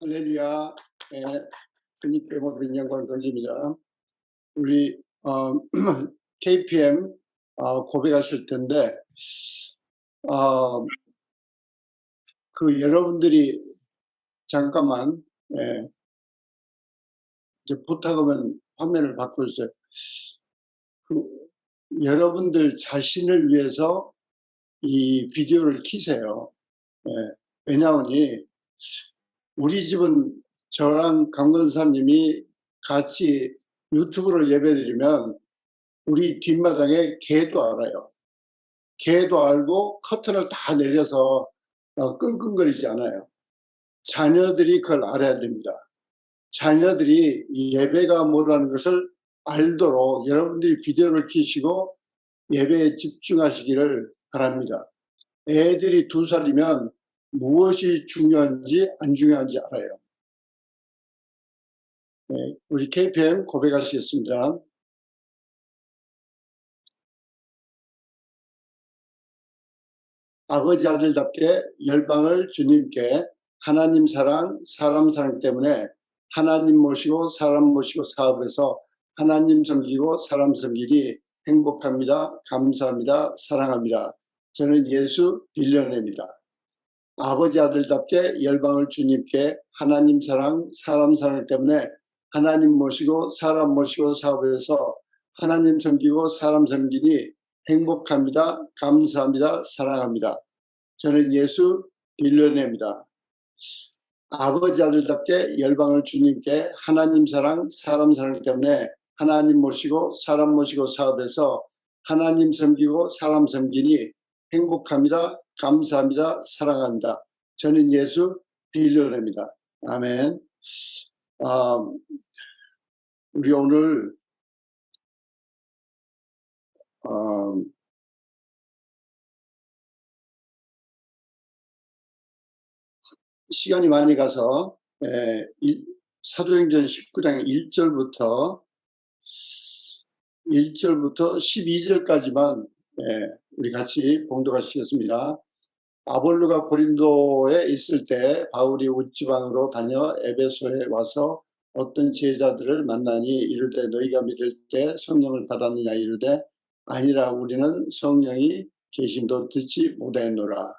할렐루야. 예, 주님께 모든 영광을 돌립니다. 우리 KPM 고백하실 텐데 여러분들이 잠깐만 이제 부탁하면 화면을 바꿔주세요. 여러분들 자신을 위해서 이 비디오를 켜세요. 왜냐하니 우리 집은 저랑 강건사님이 같이 유튜브를 예배드리면 우리 뒷마당에 개도 알아요. 개도 알고 커튼을 다 내려서 끙끙거리지 않아요. 자녀들이 그걸 알아야 됩니다. 자녀들이 이 예배가 뭐라는 것을 알도록 여러분들이 비디오를 켜시고 예배에 집중하시기를 바랍니다. 애들이 2살이면 무엇이 중요한지 안 중요한지 알아요. 네, 우리 KPM 고백하시겠습니다. 아버지 아들답게 열방을 주님께 하나님 사랑, 사람 사랑 때문에 하나님 모시고 사람 모시고 사업에서 하나님 섬기고 사람 섬기니 행복합니다. 감사합니다. 사랑합니다. 저는 예수 빌려냅니다. 아버지 아들답게 열방을 주님께 하나님 사랑, 사람 사랑 때문에 하나님 모시고 사람 모시고 사업에서 하나님 섬기고 사람 섬기니 행복합니다. 감사합니다. 사랑합니다. 저는 예수 빌려냅니다. 아버지 아들답게 열방을 주님께 하나님 사랑, 사람 사랑 때문에 하나님 모시고 사람 모시고 사업에서 하나님 섬기고 사람 섬기니 행복합니다. 감사합니다. 사랑합니다. 저는 예수 빌려냅니다. 아멘. 우리 오늘 시간이 많이 가서 사도행전 19장 1절부터 12절까지만 우리 같이 봉독하시겠습니다. 아볼로가 고린도에 있을 때 바울이 웃지방으로 다녀 에베소에 와서 어떤 제자들을 만나니 이르되 너희가 믿을 때 성령을 받았느냐 이르되 아니라 우리는 성령이 계심도 듣지 못하였노라.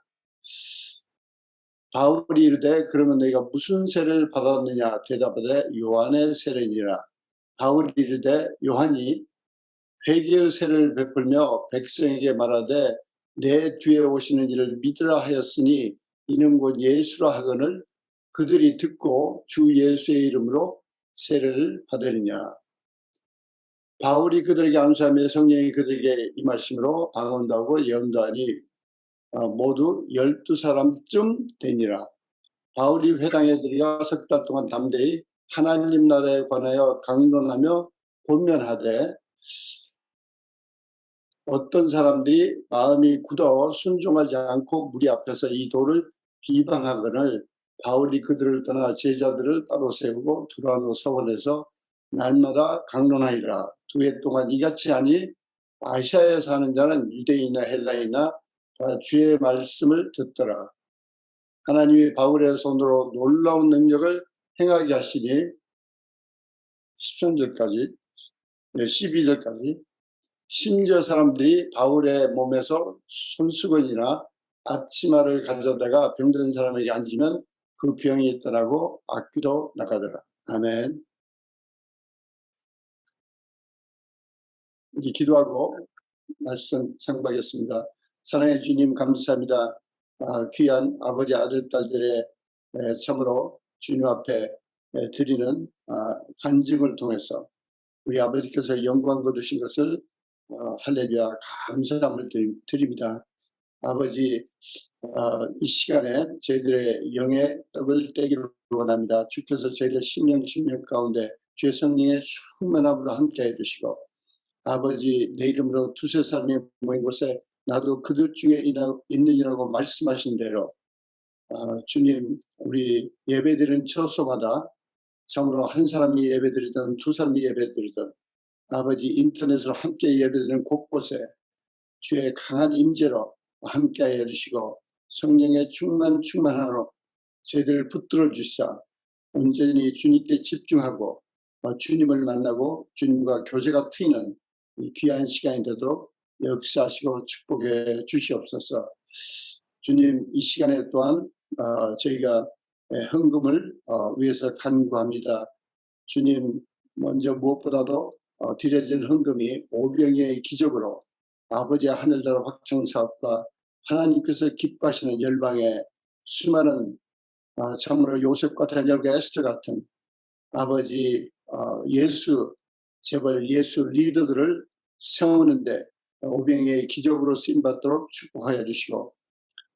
바울이 이르되 그러면 너희가 무슨 세례를 받았느냐 대답하되 요한의 세례니라. 바울이 이르되 요한이 회개의 세례를 베풀며 백성에게 말하되 내 뒤에 오시는 이를 믿으라 하였으니 이는 곧 예수라 하거늘 그들이 듣고 주 예수의 이름으로 세례를 받으리냐. 바울이 그들에게 안수하며 성령이 그들에게 임하심으로 방언하고 예언하니 모두 12사람쯤 되니라. 바울이 회당에 들어가 석 달 동안 담대히 하나님 나라에 관하여 강론하며 권면하되 어떤 사람들이 마음이 굳어 순종하지 않고 무리 앞에서 이 도를 비방하거늘 바울이 그들을 떠나 제자들을 따로 세우고 두라노 서원에서 날마다 강론하니라. 2해 동안 이같이 하니 아시아에 사는 자는 유대인이나 헬라인이나 다 주의 말씀을 듣더라. 하나님이 바울의 손으로 놀라운 능력을 행하게 하시니 13절까지 12절까지 심지어 사람들이 바울의 몸에서 손수건이나 앞치마를 가져다가 병든 사람에게 앉으면 그 병이 떠나고 악귀도 나가더라. 아멘. 우리 기도하고 말씀 상박했습니다. 사랑의 주님 감사합니다. 귀한 아버지 아들 딸들의 참으로 주님 앞에 드리는 간증을 통해서 우리 아버지께서 영광 거두신 것을 할렐루야 감사함을 드립니다. 아버지 이 시간에 저희들의 영의 떡을 떼기를 원합니다. 주께서 저희들 심령 가운데 주의 성령의 충만함으로 함께해 주시고 아버지 내 이름으로 2-3사람이 모인 곳에 나도 그들 중에 있느니라고 말씀하신 대로 주님 우리 예배드리는 처소마다 참으로 한 사람이 예배드리든 2사람이 예배드리든 아버지 인터넷으로 함께 예배드리는 곳곳에 주의 강한 임재로 함께하여 주시고 성령의 충만함으로 저희들을 붙들어 주시사 온전히 주님께 집중하고 주님을 만나고 주님과 교제가 트이는 이 귀한 시간이 되도록 역사하시고 축복해 주시옵소서. 주님, 이 시간에 또한 저희가 헌금을 위해서 간구합니다. 주님, 먼저 무엇보다도 드려진 헌금이 오병이의 기적으로 아버지의 하늘나라 확장사업과 하나님께서 기뻐하시는 열방의 수많은 참으로 요셉과 다니엘과 에스더 같은 아버지 예수 재벌 예수 리더들을 세우는데 오병이의 기적으로 쓰임받도록 축복하여 주시고,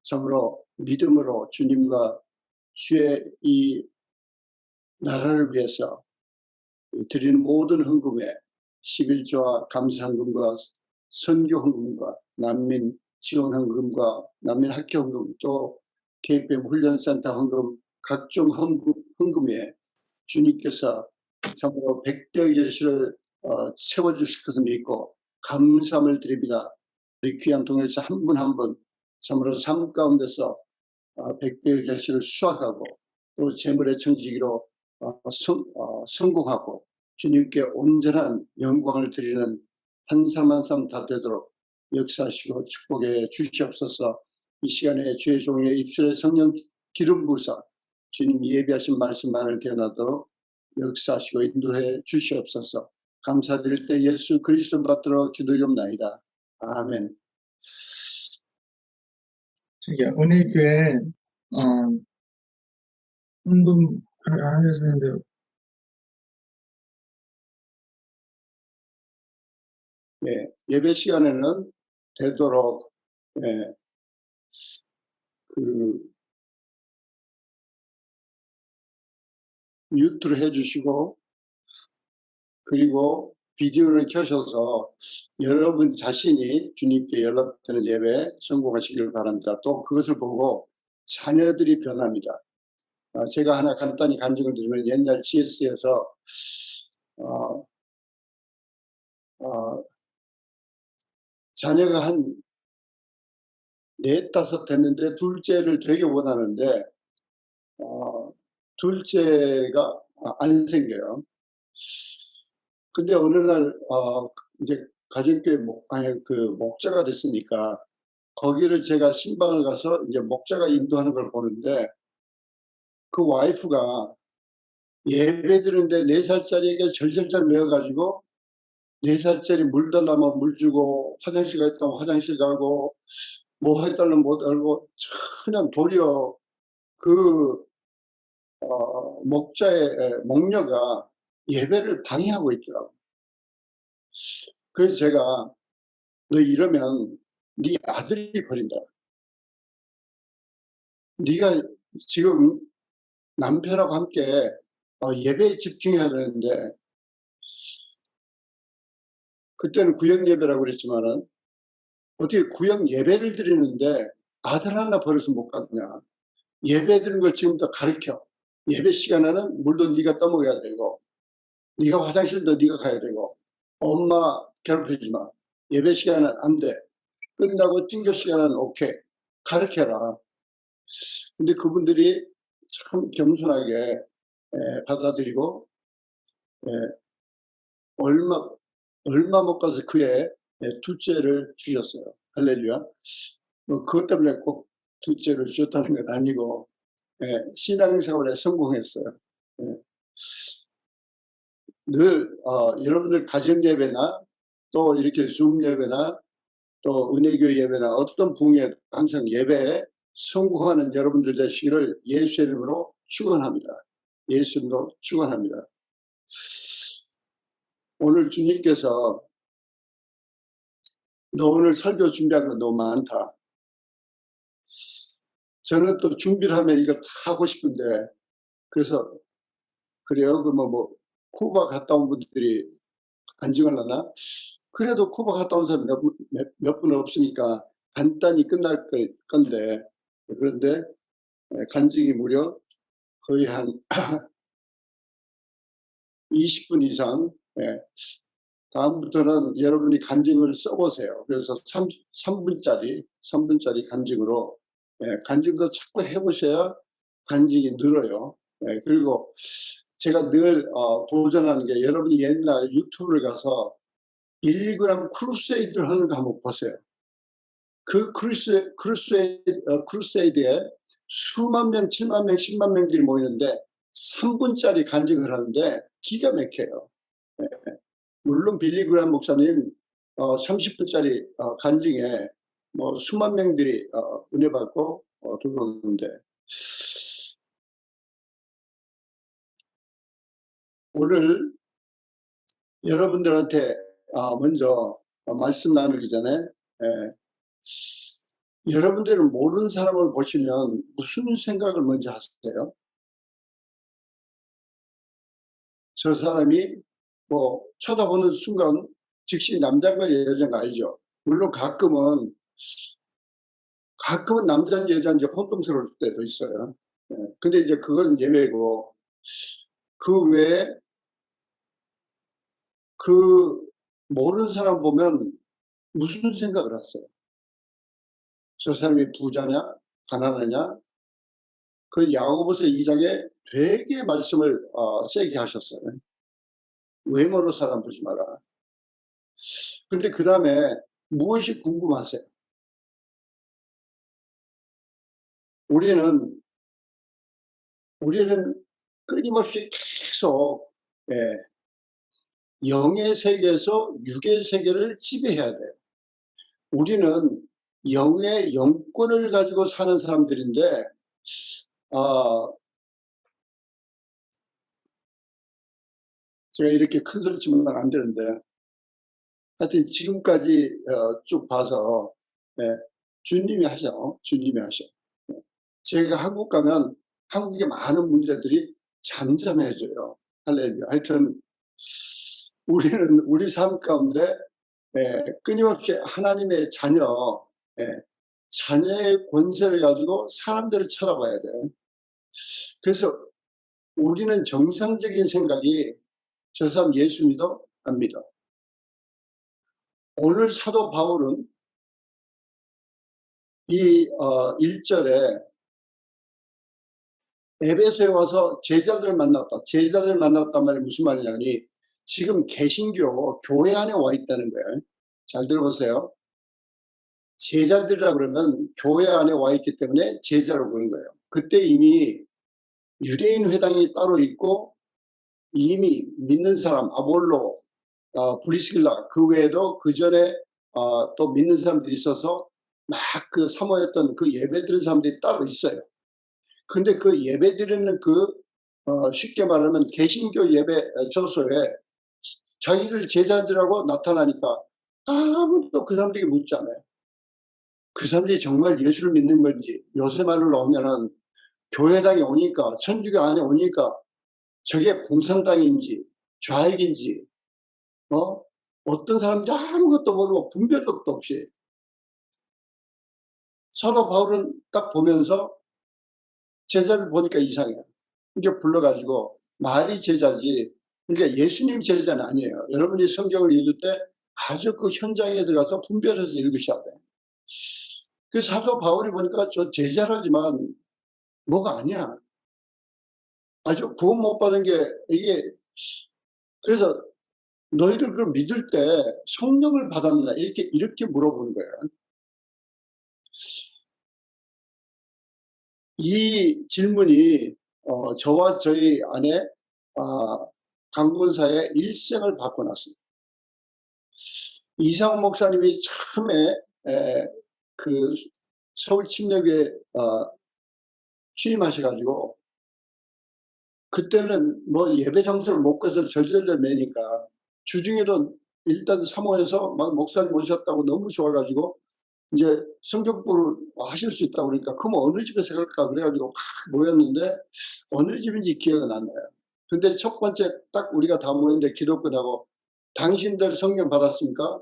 참으로 믿음으로 주님과 주의 이 나라를 위해서 드리는 모든 헌금에 11조와 감사헌금과 선교헌금과 난민 지원헌금과 난민 학교헌금, 또 KFM 훈련센터 헌금, 각종 헌금에 주님께서 참으로 100대의 결실을 채워주실 것을 믿고 감사함을 드립니다. 우리 귀한 동역자 한 분 한 분 참으로 삶 가운데서 100대의 결실을 수확하고 또 재물의 청지기로 성공하고 주님께 온전한 영광을 드리는 한 사람 한 사람 다 되도록 역사하시고 축복해 주시옵소서. 이 시간에 주의 종의 입술에 성령 기름 부으사 주님 예비하신 말씀만을 깨어나도록 역사하시고 인도해 주시옵소서. 감사드릴 때 예수 그리스도 받들어 기도리옵나이다. 아멘. 은혜교회 헌금 하셨는데 예배 시간에는 되도록 뮤트를 해주시고, 그리고 비디오를 켜셔서 여러분 자신이 주님께 연락되는 예배에 성공하시길 바랍니다. 또 그것을 보고 자녀들이 변합니다. 제가 하나 간단히 간증을 드리면, 옛날 GS에서 자녀가 한 4, 5 됐는데 둘째를 되게 원하는데 둘째가 안 생겨요. 근데 어느 날 이제 가정교회 목자가 됐으니까 거기를 제가 신방을 가서 이제 목자가 인도하는 걸 보는데, 그 와이프가 예배 드리는데 4살짜리에게 절절절 매어가지고 4살짜리 물 달라면 물 주고, 화장실 갔다면 화장실 가고, 뭐 해달라면 뭐 달고, 그냥 도리어 그 목자의 목녀가 예배를 방해하고 있더라고요. 그래서 제가 너 이러면 네 아들이 버린다. 네가 지금 남편하고 함께 예배에 집중해야 되는데, 그때는 구역 예배라고 그랬지만은 어떻게 구역 예배를 드리는데 아들 하나 버려서 못 가느냐. 예배 드리는 걸 지금부터 가르쳐. 예배 시간에는 물도 네가 떠먹어야 되고, 네가 화장실도 네가 가야 되고, 엄마 괴롭히지 마. 예배 시간은 안 돼. 끝나고 찡교 시간은 오케이. 가르쳐라. 근데 그분들이 참 겸손하게 받아들이고, 얼마 못 가서 그의 둘째를 주셨어요. 할렐루야. 그것 때문에 꼭 둘째를 주셨다는 건 아니고, 신앙생활에 성공했어요. 늘 여러분들 가정예배나 또 이렇게 줌 예배나 또 은혜교 예배나 어떤 부흥에 항상 예배에 성공하는 여러분들 되시기를 예수 이름으로 축원합니다. 예수 이름으로 축원합니다. 오늘 주님께서 너 오늘 설교 준비한 거 너무 많다. 저는 또 준비를 하면 이걸 다 하고 싶은데, 그래서 그래요? 그러면 뭐 쿠바 갔다 온 분들이 간증하려나? 그래도 쿠바 갔다 온 사람 몇 분 없으니까 간단히 끝날 건데, 그런데 간증이 무려 거의 한 20분 이상. 다음부터는 여러분이 간증을 써보세요. 그래서 3분짜리 간증으로 간증도 자꾸 해보셔야 간증이 늘어요. 예, 그리고 제가 늘 도전하는 게 여러분이 옛날 유튜브를 가서 1~2g 크루세이드를 하는 거 한번 보세요. 그 크루세이드에 수만 명, 7만 명, 10만 명들이 모이는데 3분짜리 간증을 하는데 기가 막혀요. 예. 물론 빌리그람 목사님 30분짜리 간증에 뭐 수만 명들이 은혜 받고 들어오는데, 오늘 여러분들한테 먼저 말씀 나누기 전에, 예, 여러분들은 모르는 사람을 보시면 무슨 생각을 먼저 하세요? 저 사람이 뭐 쳐다보는 순간 즉시 남자인가 여자인가 알죠. 물론 가끔은 남자인지 여자인지 혼동스러울 때도 있어요. 예, 근데 이제 그건 예외고, 그 외에 그 모르는 사람 보면 무슨 생각을 하세요? 저 사람이 부자냐 가난하냐? 그 야고보서 2장에 되게 말씀을 세게 하셨어요. 외모로 사람 보지 마라. 근데 그 다음에 무엇이 궁금하세요? 우리는 끊임없이 계속, 예, 영의 세계에서 육의 세계를 지배해야 돼요. 우리는 영의 영권을 가지고 사는 사람들인데, 제가 이렇게 큰 소리 치면 안 되는데, 하여튼 지금까지 쭉 봐서, 예, 주님이 하셔. 제가 한국 가면 한국의 많은 문제들이 잠잠해져요. 할렐루야. 하여튼 우리 삶 가운데 끊임없이 하나님의 자녀, 예, 자녀의 권세를 가지고 사람들을 쳐다봐야 돼요. 그래서 우리는 정상적인 생각이 저 사람 예수 믿어? 안 믿어? 오늘 사도 바울은 이 1절에 에베소에 와서 제자들을 만났단 말이 무슨 말이냐니, 지금 개신교 교회 안에 와 있다는 거예요. 잘 들어보세요. 제자들이라 그러면 교회 안에 와 있기 때문에 제자로 그런 거예요. 그때 이미 유대인 회당이 따로 있고, 이미 믿는 사람 아볼로, 브리스길라, 그 외에도 그 전에 또 믿는 사람들이 있어서 막 그 사모했던 그 예배드리는 사람들이 따로 있어요. 근데 그 예배드리는 쉽게 말하면 개신교 예배 처소에 자기들 제자들하고 나타나니까 아무도 그 사람들에게 묻지 않아요. 그 사람들이 정말 예수를 믿는 건지, 요새 말로 나오면은 교회당에 오니까, 천주교 안에 오니까 저게 공산당인지 좌익인지 어떤 사람인지 아무것도 모르고 분별력도 없이, 사도 바울은 딱 보면서 제자를 보니까 이상해요. 이제 불러가지고 말이 제자지, 그러니까 예수님 제자는 아니에요. 여러분이 성경을 읽을 때 아주 그 현장에 들어가서 분별해서 읽으셔야 돼요. 그 사도 바울이 보니까 저 제자라지만 뭐가 아니야. 아주 구원 못 받은 게 이게, 그래서 너희들 그걸 믿을 때 성령을 받았나 이렇게 물어보는 거예요. 이 질문이 저와 저희 아내 강권사의 일생을 바꿔놨습니다. 이상훈 목사님이 처음에 그 서울 침례교회 취임하셔가지고, 그때는 뭐 예배 장소를 못 가서 절절절 매니까 주중에도 일단 사모해서 막 목사님 오셨다고 너무 좋아가지고 이제 성경부를 하실 수 있다고 그러니까, 그럼 어느 집에서 할까 그래가지고 막 모였는데 어느 집인지 기억은 안 나요. 근데 첫 번째 딱 우리가 다 모였는데 기도 끝나고 당신들 성령 받았습니까?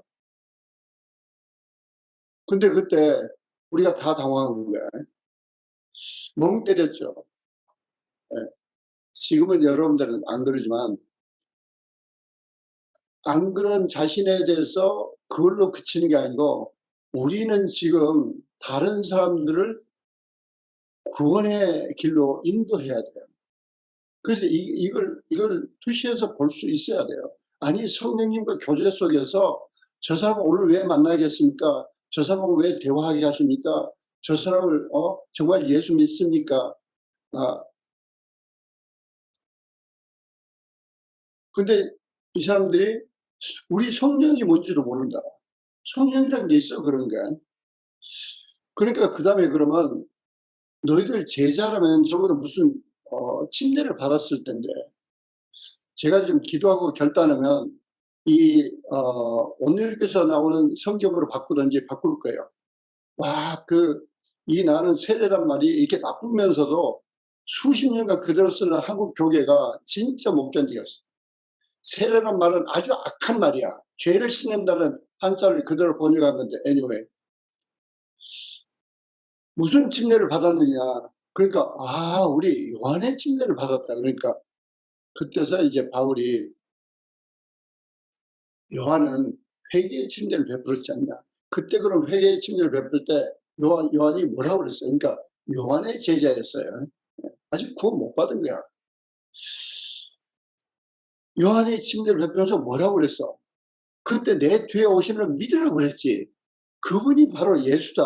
근데 그때 우리가 다 당황한 거예요. 멍 때렸죠. 예. 지금은 여러분들은 안 그러지만, 안 그런 자신에 대해서 그걸로 그치는 게 아니고, 우리는 지금 다른 사람들을 구원의 길로 인도해야 돼요. 그래서 이걸 투시해서 볼 수 있어야 돼요. 아니, 성령님과 교제 속에서 저 사람을 오늘 왜 만나겠습니까? 저 사람을 왜 대화하게 하십니까? 저 사람을 정말 예수 믿습니까? 근데 이 사람들이 우리 성령이 뭔지도 모른다. 성령이라는 게 있어, 그런 게. 그러니까 그 다음에 그러면 너희들 제자라면 적어도 무슨 침례를 받았을 텐데, 제가 지금 기도하고 결단하면 오늘께서 나오는 성경으로 바꾸든지 바꿀 거예요. 와, 이 나는 세례란 말이 이렇게 나쁘면서도 수십 년간 그대로 쓰는 한국 교계가 진짜 못 견디겠어. 세례란 말은 아주 악한 말이야. 죄를 씻는다는 한자를 그대로 번역한 건데, anyway. 무슨 침례를 받았느냐. 그러니까, 우리 요한의 침례를 받았다. 그러니까, 그때서 이제 바울이 요한은 회개의 침례를 베풀었지 않냐. 그때 그럼 회개의 침례를 베풀 때 요한이 뭐라고 그랬어요? 그러니까 요한의 제자였어요. 아직 구원 못 받은 거야. 요한이 침례를 베풀면서 뭐라고 그랬어? 그때 내 뒤에 오시는 믿으라고 그랬지. 그분이 바로 예수다.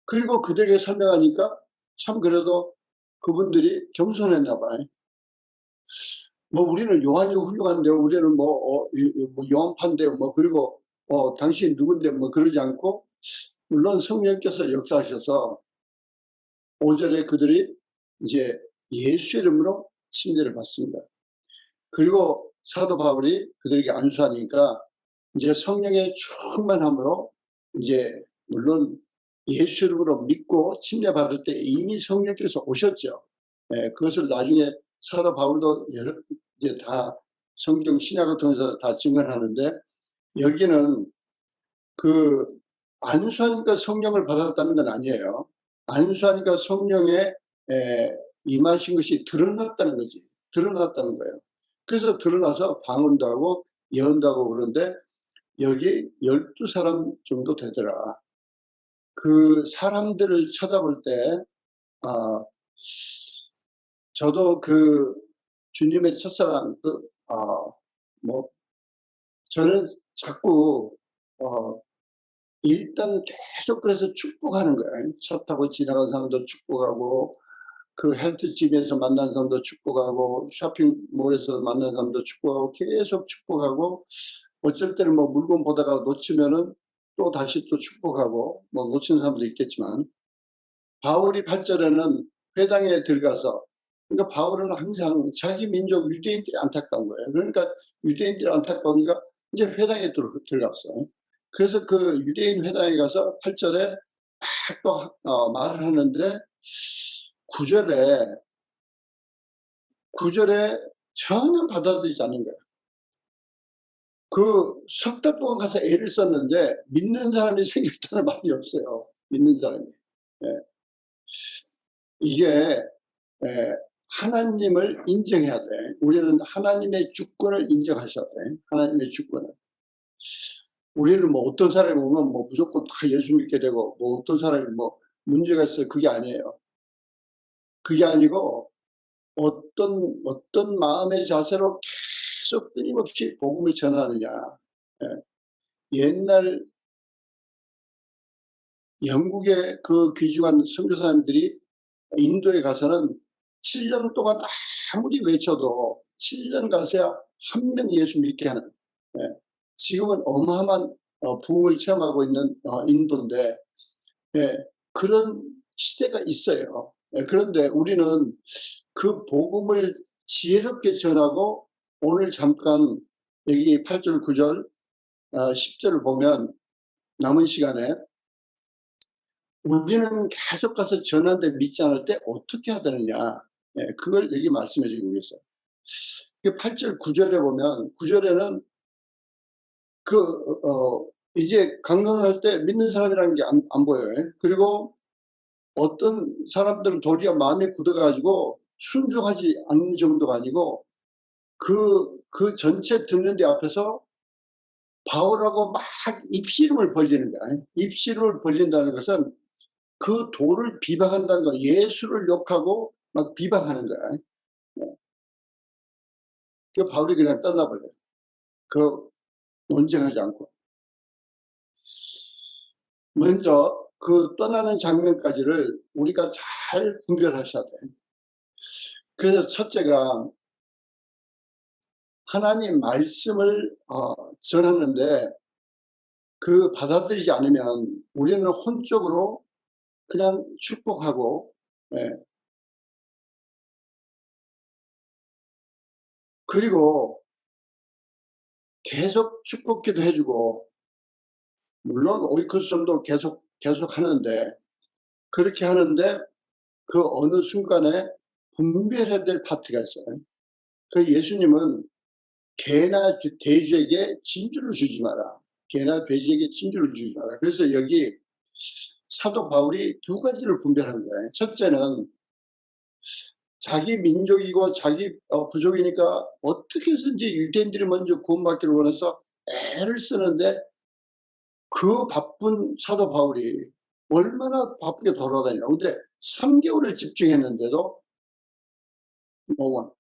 그리고 그들에게 설명하니까 참 그래도 그분들이 겸손했나 봐요. 뭐 우리는 요한이 훌륭한데 우리는 뭐 요한파인데 그리고 당신 누군데 그러지 않고, 물론 성령께서 역사하셔서 5절에 그들이 이제 예수 이름으로 침례를 받습니다. 그리고 사도 바울이 그들에게 안수하니까 이제 성령의 충만함으로 이제 물론 예수 이름으로 믿고 침례 받을 때 이미 성령께서 오셨죠. 그것을 나중에 사도 바울도 이제 다 성경 신약을 통해서 다 증언하는데, 여기는 안수하니까 성령을 받았다는 건 아니에요. 안수하니까 성령에 임하신 것이 드러났다는 거지. 드러났다는 거예요. 그래서 드러나서 방언도 하고 예언도 하고 그러는데, 여기 12사람 정도 되더라. 그 사람들을 쳐다볼 때 저도 주님의 첫사랑 저는 자꾸 일단 계속 그래서 축복하는 거예요. 차 타고 지나간 사람도 축복하고, 그 헬스집에서 만난 사람도 축복하고, 쇼핑몰에서 만난 사람도 축복하고, 계속 축복하고, 어쩔 때는 물건 보다가 놓치면은 또 다시 또 축복하고, 놓친 사람도 있겠지만, 바울이 8절에는 회당에 들어가서, 그러니까 바울은 항상 자기 민족 유대인들이 안타까운 거예요. 그러니까 유대인들이 안타까우니까 이제 회당에 들어갔어요. 그래서 그 유대인 회당에 가서 8절에 막 또 말을 하는데, 9절에 전혀 받아들이지 않는 거예요. 석 달 동안 가서 애를 썼는데 믿는 사람이 생겼다는 말이 없어요. 믿는 사람이. 이게 하나님을 인정해야 돼. 우리는 하나님의 주권을 인정하셔야 돼. 하나님의 주권을. 우리는 어떤 사람이 오면 무조건 다 예수 믿게 되고, 어떤 사람이 문제가 있어요. 그게 아니에요. 그게 아니고, 어떤 마음의 자세로 계속 끊임없이 복음을 전하느냐. 옛날 영국의 그 귀중한 선교사님들이 인도에 가서는 7년 동안 아무리 외쳐도 7년 가서야 한 명 예수 믿게 하는, 지금은 어마어마한 부흥을 체험하고 있는 인도인데, 그런 시대가 있어요. 그런데 우리는 그 복음을 지혜롭게 전하고, 오늘 잠깐 여기 8절, 9절, 10절을 보면 남은 시간에 우리는 계속 가서 전하는데 믿지 않을 때 어떻게 해야 되느냐, 그걸 여기 말씀해 주고 계세요. 8절, 9절에 보면, 9절에는 이제 강론할 때 믿는 사람이라는 게 안 보여요. 그리고 어떤 사람들은 도리어 마음이 굳어가지고 순종하지 않는 정도가 아니고, 그 전체 듣는 데 앞에서 바울하고 막 입씨름을 벌리는 거야. 입씨름을 벌린다는 것은 그 도를 비방한다는 거, 예수를 욕하고 막 비방하는 거야. 그 바울이 그냥 떠나버려요. 그 논쟁하지 않고. 먼저 그 떠나는 장면까지를 우리가 잘 분별하셔야 돼요. 그래서 첫째가 하나님 말씀을 전하는데 그 받아들이지 않으면 우리는 혼적으로 그냥 축복하고, 예. 그리고 계속 축복기도 해주고, 물론 오이쿠스정도 계속 하는데, 그렇게 하는데 그 어느 순간에 분별해야 될 파트가 있어요. 그 예수님은 개나 돼지에게 진주를 주지 마라. 개나 돼지에게 진주를 주지 마라. 그래서 여기 사도 바울이 두 가지를 분별한 거예요. 첫째는 자기 민족이고 자기 부족이니까 어떻게 해서든지 유대인들이 먼저 구원받기를 원해서 애를 쓰는데 그 바쁜 사도 바울이 얼마나 바쁘게 돌아다니나. 근데 3개월을 집중했는데도 노원.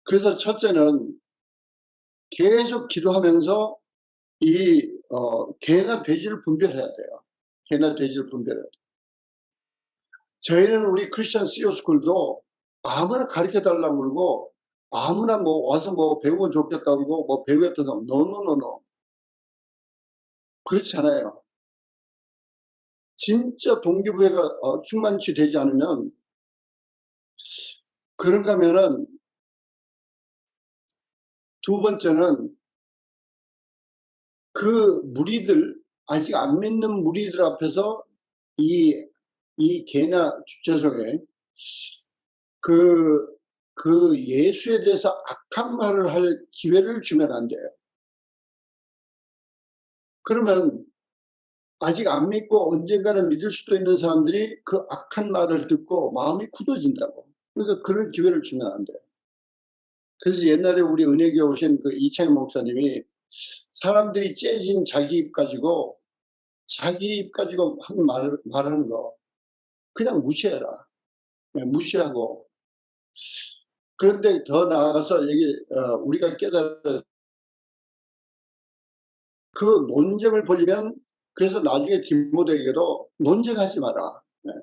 그래서 첫째는 계속 기도하면서 이 개나 돼지를 분별해야 돼요. 개나 돼지를 분별해야 돼요. 저희는 우리 크리스천 CEO스쿨도 아무나 가르쳐 달라고 그러고 아무나 뭐 와서 뭐 배우면 좋겠다고 그러고 뭐 배우겠다고 하면 노노노노. 그렇지 않아요. 진짜 동기부여가 충만치 되지 않으면 그런가 하면은 두 번째는 그 무리들 아직 안 믿는 무리들 앞에서 이 개나 죄송해 그 예수에 대해서 악한 말을 할 기회를 주면 안 돼요. 그러면 아직 안 믿고 언젠가는 믿을 수도 있는 사람들이 그 악한 말을 듣고 마음이 굳어진다고. 그러니까 그런 기회를 주면 안 돼요. 그래서 옛날에 우리 은혜교회 오신 그 이창희 목사님이 사람들이 째진 자기 입 가지고 말하는 거 그냥 무시해라. 네, 무시하고. 그런데 더 나아가서 여기 우리가 깨달은 그 논쟁을 벌이면 그래서 나중에 디모데에게도 논쟁하지 마라. 네.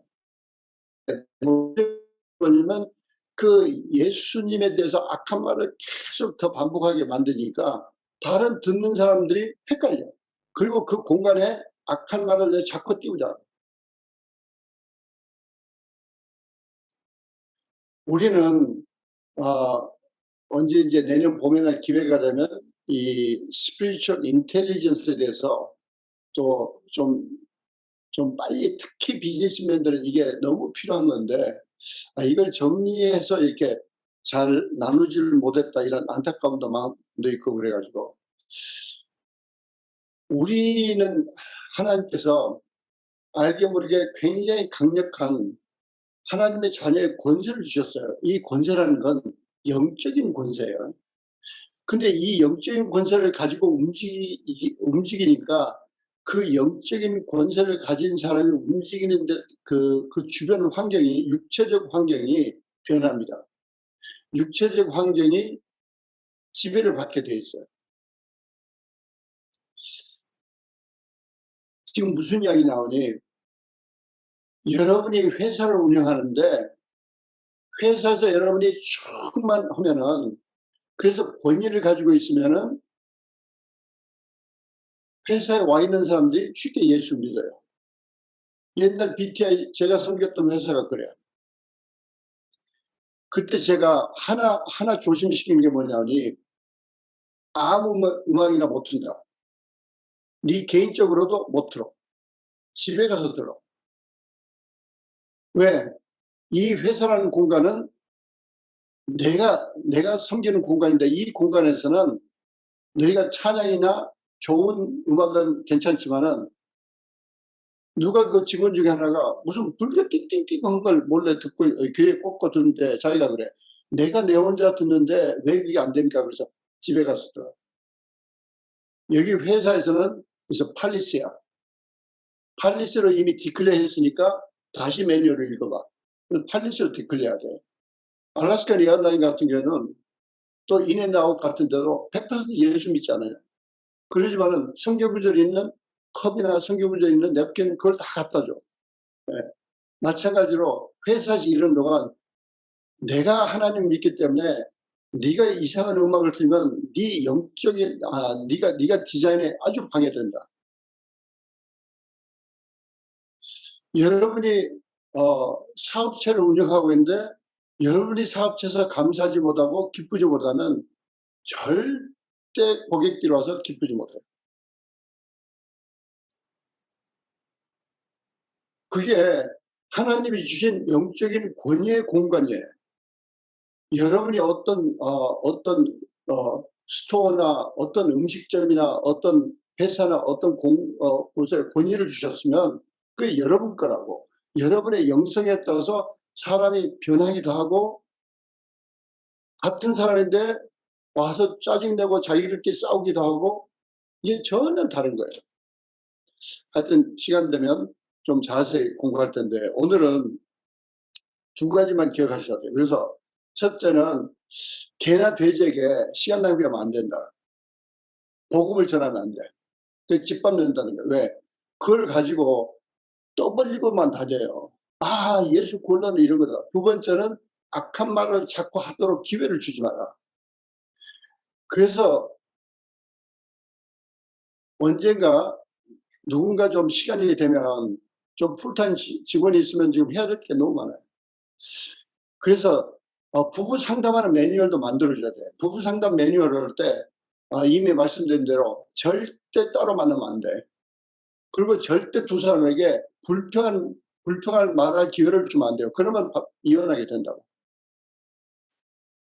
논쟁을 벌이면 그 예수님에 대해서 악한 말을 계속 더 반복하게 만드니까 다른 듣는 사람들이 헷갈려. 그리고 그 공간에 악한 말을 내 자꾸 띄우자. 우리는 언제 이제 내년 봄에나 기회가 되면 이 스피리추얼 인텔리전스에 대해서 또 좀 빨리 특히 비즈니스맨들은 이게 너무 필요한 건데 이걸 정리해서 이렇게 잘 나누지를 못했다 이런 안타까움도 마음도 있고 그래가지고 우리는 하나님께서 알게 모르게 굉장히 강력한 하나님의 자녀의 권세를 주셨어요. 이 권세라는 건 영적인 권세예요. 근데 이 영적인 권세를 가지고 움직이니까 그 영적인 권세를 가진 사람이 움직이는데 그 주변 환경이 육체적 환경이 변합니다. 육체적 환경이 지배를 받게 돼 있어요. 지금 무슨 이야기 나오니? 여러분이 회사를 운영하는데 회사에서 여러분이 쭉만 하면은 그래서 권위를 가지고 있으면은 회사에 와 있는 사람들이 쉽게 예수 믿어요. 옛날 BTI 제가 섬겼던 회사가 그래요. 그때 제가 하나 조심시키는 게 뭐냐니 아무 음악이나 못 튼다. 네 개인적으로도 못 들어. 집에 가서 들어. 왜? 이 회사라는 공간은 내가 섬기는 공간인데 이 공간에서는 너희가 찬양이나 좋은 음악은 괜찮지만은 누가 그 직원 중에 하나가 무슨 불교 띵띵띵 한 걸 몰래 듣고 귀에 꽂고 듣는데 자기가 그래. 내가 내 혼자 듣는데 왜 그게 안 됩니까? 그래서 집에 가서 들어. 여기 회사에서는 그래서 팔리스야. 팔리스로 이미 디클레어 했으니까 다시 매뉴얼을 읽어봐. 팔리스로 디클레어 해야 돼. 알래스카 에어라인 같은 경우는 또 인앤아웃 같은 데도 100% 예수 믿잖아요. 그러지만은 성경구절이 있는 컵이나 성경구절이 있는 냅킨 그걸 다 갖다 줘. 네. 마찬가지로 회사에서 일하는 동안 내가 하나님 믿기 때문에 네가 이상한 음악을 틀면 네 영적인 네가 디자인에 아주 방해된다. 여러분이 사업체를 운영하고 있는데 여러분이 사업체에서 감사하지 못하고 기쁘지 못하면 절대 고객들이 와서 기쁘지 못해요. 그게 하나님이 주신 영적인 권위의 공간이에요. 여러분이 어떤 스토어나 어떤 음식점이나 어떤 회사나 어떤 곳에 권위를 주셨으면 그게 여러분 거라고. 여러분의 영성에 따라서 사람이 변하기도 하고 같은 사람인데 와서 짜증내고 자기들끼리 싸우기도 하고 이게 전혀 다른 거예요. 하여튼 시간 되면 좀 자세히 공부할 텐데 오늘은 두 가지만 기억하셔야 돼요. 그래서 첫째는 개나 돼지에게 시간 낭비하면 안 된다. 복음을 전하면 안 돼. 그 짓밟는다는 거예요. 왜? 그걸 가지고 떠벌리고만 다녀요. 예수 곤란은 이런 거다. 두 번째는 악한 말을 자꾸 하도록 기회를 주지 마라. 그래서 언젠가 누군가 좀 시간이 되면 좀 풀타임 직원이 있으면 지금 해야 될 게 너무 많아요. 그래서 부부 상담하는 매뉴얼도 만들어줘야 돼. 부부 상담 매뉴얼을 할 때 이미 말씀드린 대로 절대 따로 만나면 안 돼. 그리고 절대 두 사람에게 불평할 말할 기회를 주면 안 돼요. 그러면 이혼하게 된다고.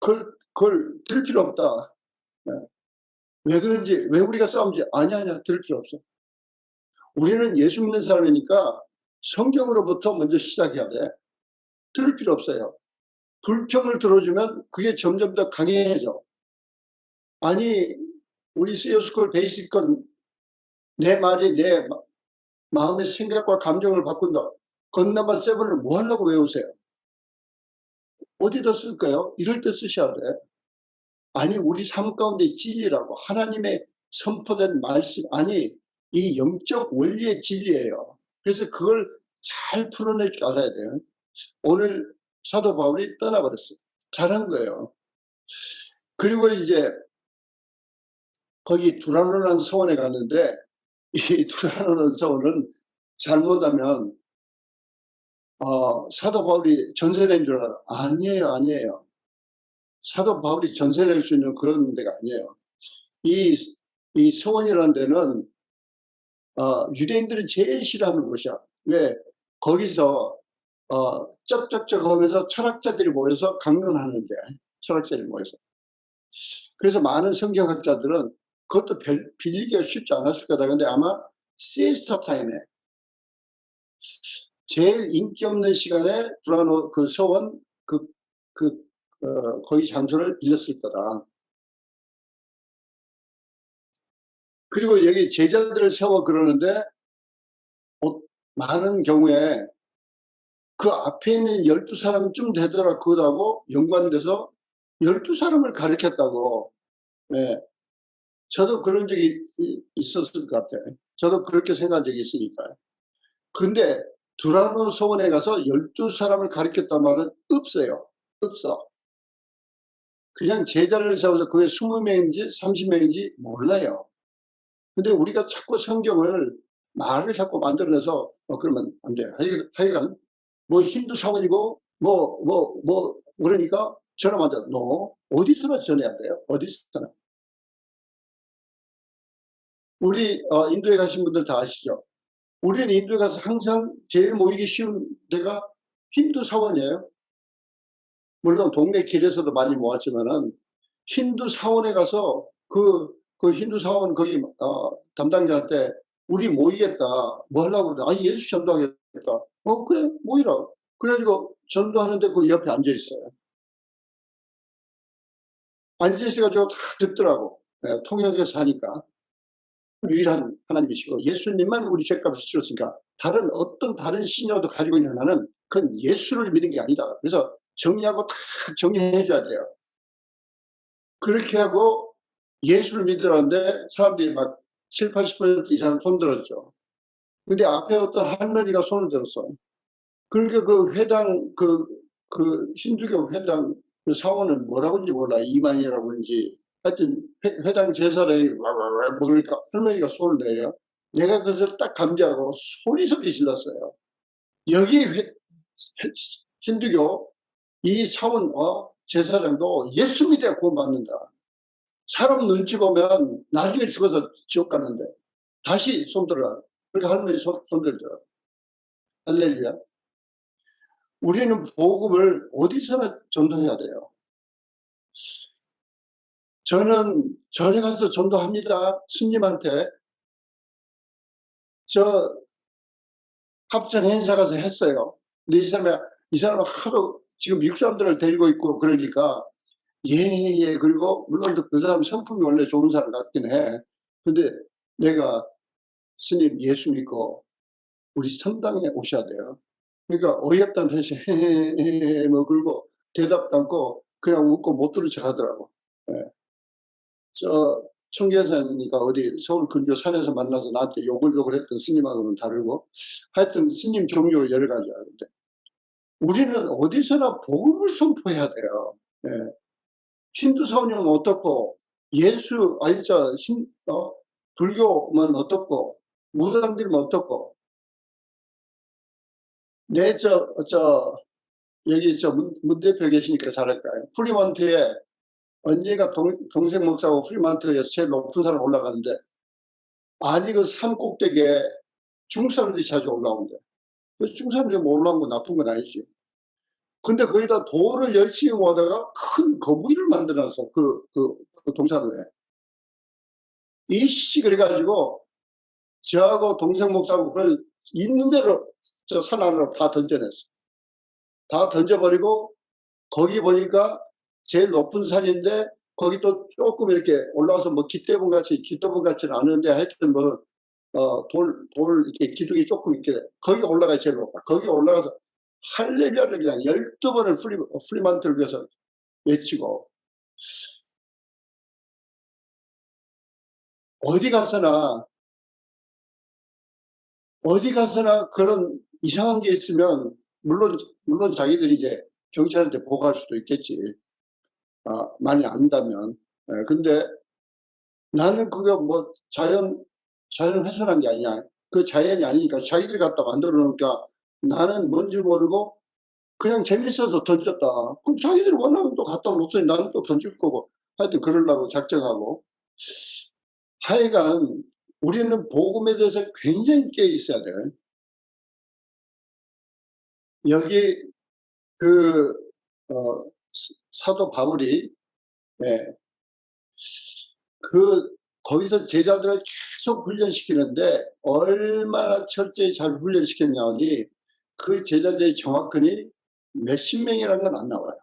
그걸 들을 필요 없다. 네. 왜 그런지, 왜 우리가 싸움지? 아니야, 들을 필요 없어. 우리는 예수 믿는 사람이니까 성경으로부터 먼저 시작해야 돼. 들을 필요 없어요. 불평을 들어주면 그게 점점 더 강해져. 아니, 우리 세요스쿨 베이직 건 내 말이 내 마음의 생각과 감정을 바꾼다. 건너바 7을 뭐 하려고 외우세요? 어디다 쓸까요? 이럴 때 쓰셔야 돼. 아니, 우리 삶 가운데 진리라고 하나님의 선포된 말씀, 아니 이 영적 원리의 진리예요. 그래서 그걸 잘 풀어낼 줄 알아야 돼요. 오늘 사도 바울이 떠나버렸어요. 잘한 거예요. 그리고 이제 거기 두라노라는 서원에 갔는데 이 두라노라는 서원은 잘못하면 사도 바울이 전세 낸 줄 알아. 아니에요. 사도 바울이 전세 낼 수 있는 그런 데가 아니에요. 이 서원이라는 데는 유대인들은 제일 싫어하는 곳이야. 왜? 거기서 쩍쩍쩍 하면서 철학자들이 모여서 강론하는데, 철학자들이 모여서. 그래서 많은 성경학자들은 그것도 빌리기가 쉽지 않았을 거다. 근데 아마 시에스타 타임에 제일 인기 없는 시간에 두라노 그 서원 거기 장소를 빌렸을 거다. 그리고 여기 제자들을 세워 그러는데 많은 경우에 그 앞에 있는 12사람쯤 되더라 그거하고 연관돼서 12사람을 가르쳤다고. 네. 저도 그런 적이 있었을 것 같아요. 저도 그렇게 생각한 적이 있으니까요. 근데 두라노 서원에 가서 12사람을 가르쳤단 말은 없어요. 없어. 그냥 제자를 세워서 그게 20명인지 30명인지 몰라요. 근데 우리가 자꾸 성경을 말을 자꾸 만들어내서 그러면 안 돼요. 하여간 뭐 힌두 사원이고 그러니까 전화 만져. 너 어디서나 전해야 돼요. 어디서나. 우리 인도에 가신 분들 다 아시죠? 우리는 인도에 가서 항상 제일 모이기 쉬운 데가 힌두 사원이에요. 물론 동네 길에서도 많이 모았지만은 힌두 사원에 가서 그 힌두 사원 거기 담당자한테 우리 모이겠다. 뭐 하려고 그래? 예수 전도하겠다. 그래 모이라. 그래가지고 전도하는데 그 옆에 앉아 있어요. 앉아 있어가지고 다 듣더라고. 통역해서 하니까. 유일한 하나님이시고 예수님만 우리 죄값을 치렀으니까 어떤 다른 신여도 가지고 있는 하나는 그건 예수를 믿는 게 아니다. 그래서 정리하고 다 정리해 줘야 돼요. 그렇게 하고 예수를 믿으라는데 사람들이 막 70~80% 이상 손 들었죠. 근데 앞에 어떤 할머니가 손을 들었어. 그러니까 그 회당 그 힌두교 회당 그 사원은 뭐라고인지 몰라. 이만이라고 하는지. 하여튼 회당 제사장이 와와와 그러니까 할머니가 손을 내려. 내가 그것을 딱 감지하고 소리 질렀어요. 여기 힌두교 이 사원 제사장도 예수 믿어야 구원받는다. 사람 눈치 보면 나중에 죽어서 지옥 가는데 다시 손들어라. 그러니까 할머니 손들더라. 할렐루야. 우리는 복음을 어디서나 전도해야 돼요. 저는 절에 가서 전도합니다. 스님한테. 저 합천 행사 가서 했어요. 근데 이 사람은 하도 지금 미국 사람들을 데리고 있고 그러니까 예. 그리고 물론 그 사람 성품이 원래 좋은 사람 같긴 해. 근데 내가 스님 예수 믿고 우리 성당에 오셔야 돼요. 그러니까 어이없다는 듯이 헤헤헤헤 뭐 그러고 대답도 않고 그냥 웃고 못 들은 척 하더라고. 예. 저 청계산이니까 어디 서울 근교 산에서 만나서 나한테 욕을 했던 스님하고는 다르고 하여튼 스님 종류 여러 가지야. 근데 우리는 어디서나 복음을 선포해야 돼요. 예. 힌두 사원이면 어떻고 예수 아니 불교면 어떻고 무당들이면 어떻고 여기 문 대표 계시니까 잘할까요? 프리먼트에 언제가 동생 목사하고 프리먼트에서 제일 높은 산을 올라가는데 아니 그 산 꼭대기에 중국 사람들이 자주 올라온대. 중국 사람들이 뭐 올라온 건 나쁜 건 아니지. 근데 거기다 돌을 열심히 모아다가 큰 거북이를 만들어놨어. 그 동산에. 이씨 그래가지고 저하고 동생 목사하고 그걸 있는 대로 저 산 안으로 다 던져냈어. 다 던져버리고 거기 보니까 제일 높은 산인데 거기 또 조금 이렇게 올라와서 뭐 깃대분 같지는 않은데 하여튼 뭐 돌 이렇게 기둥이 조금 있길래 거기 올라가 제일 높아. 거기 올라가서 할렐루야를 그냥 12번을 프리만트를 위해서 외치고 어디 가서나 그런 이상한 게 있으면 물론 자기들이 이제 경찰한테 보고할 수도 있겠지. 많이 안다면. 근데 나는 그게 뭐 자연 훼손한 게 아니야. 그 자연이 아니니까 자기들이 갖다 만들어 놓으니까 나는 뭔지 모르고 그냥 재밌어서 던졌다. 그럼 자기들이 원하면 또 갖다 놓더니 나는 또 던질 거고. 하여튼 그러려고 작정하고. 하여간 우리는 복음에 대해서 굉장히 깨 있어야 돼. 여기 사도 바울이 거기서 제자들을 계속 훈련시키는데 얼마나 철저히 잘 훈련시켰냐니 그 제자들이 정확하니 몇십 명이라는 건 안 나와요.